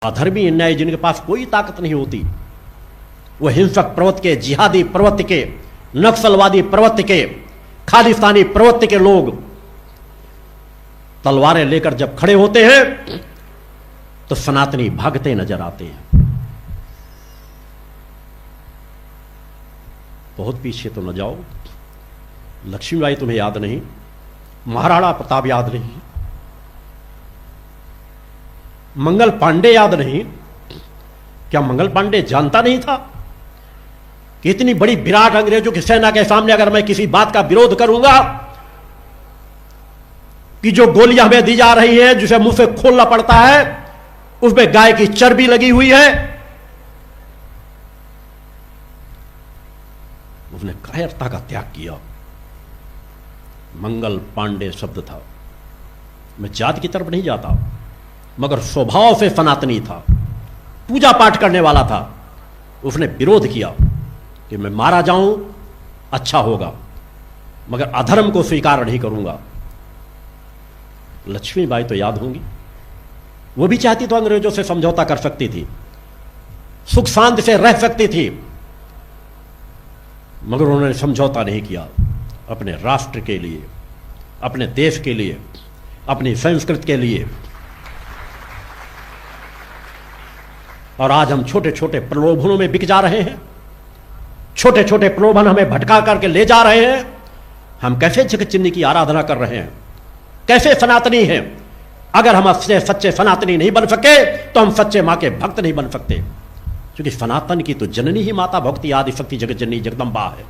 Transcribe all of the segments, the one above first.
अधर्मी अन्यायी जिनके पास कोई ताकत नहीं होती, वो हिंसक प्रवृत्ति के, जिहादी प्रवृत्ति के, नक्सलवादी प्रवृत्ति के, खालिस्तानी प्रवृत्ति के लोग तलवारें लेकर जब खड़े होते हैं तो सनातनी भागते नजर आते हैं। बहुत पीछे तो न जाओ, लक्ष्मीबाई तुम्हें याद नहीं, महाराणा प्रताप याद नहीं, मंगल पांडे याद नहीं। क्या मंगल पांडे जानता नहीं था कि इतनी बड़ी विराट अंग्रेजों की सेना के सामने अगर मैं किसी बात का विरोध करूंगा कि जो गोलियां हमें दी जा रही हैं, जिसे मुंह से खोलना पड़ता है, उसमें गाय की चर्बी लगी हुई है, उसने कायरता का त्याग किया। मंगल पांडे शब्द था। मैं जाति की तरफ नहीं जाता, मगर स्वभाव से सनातनी था, पूजा पाठ करने वाला था। उसने विरोध किया कि मैं मारा जाऊं अच्छा होगा, मगर अधर्म को स्वीकार नहीं करूंगा। लक्ष्मीबाई तो याद होंगी, वो भी चाहती तो अंग्रेजों से समझौता कर सकती थी, सुख शांति से रह सकती थी, मगर उन्होंने समझौता नहीं किया। अपने राष्ट्र के लिए, अपने देश के लिए, अपनी संस्कृति के लिए। और आज हम छोटे छोटे प्रलोभनों में बिक जा रहे हैं, छोटे छोटे प्रलोभन हमें भटका करके ले जा रहे हैं। हम कैसे जगतजननी की आराधना कर रहे हैं, कैसे सनातनी हैं। अगर हम सच्चे सनातनी नहीं बन सके तो हम सच्चे मां के भक्त नहीं बन सकते, क्योंकि सनातन की तो जननी ही माता भक्ति आदि शक्ति जगतजननी जगदम्बा है।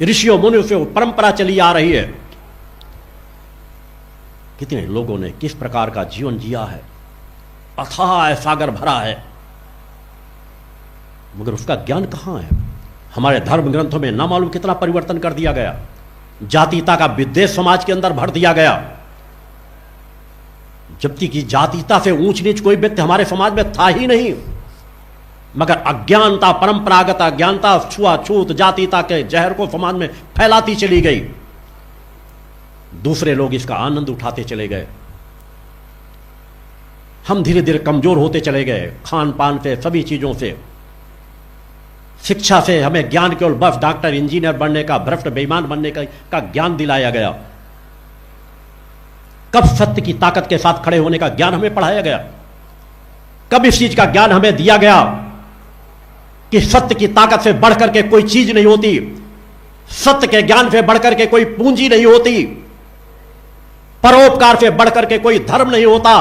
ऋषियों मुनियों से वो परंपरा चली आ रही है। कितने लोगों ने किस प्रकार का जीवन जिया है, अथाह सागर भरा है, मगर उसका ज्ञान कहां है। हमारे धर्म ग्रंथों में ना मालूम कितना परिवर्तन कर दिया गया, जातीयता का विद्वेष समाज के अंदर भर दिया गया, जबकि कि जातीयता से ऊंच नीच कोई व्यक्ति हमारे समाज में था ही नहीं, मगर अज्ञानता, परंपरागत अज्ञानता, छुआछूत, जातीयता के जहर को समाज में फैलाती चली गई। दूसरे लोग इसका आनंद उठाते चले गए। हम धीरे धीरे कमजोर होते चले गए, खान पान से, सभी चीजों से, शिक्षा से। हमें ज्ञान केवल बस डॉक्टर इंजीनियर बनने का, भ्रष्ट बेईमान बनने का ज्ञान दिलाया गया। कब सत्य की ताकत के साथ खड़े होने का ज्ञान हमें पढ़ाया गया? कब इस चीज का ज्ञान हमें दिया गया कि सत्य की ताकत से बढ़कर के कोई चीज नहीं होती, सत्य के ज्ञान से बढ़कर के कोई पूंजी नहीं होती, परोपकार से बढ़कर के कोई धर्म नहीं होता।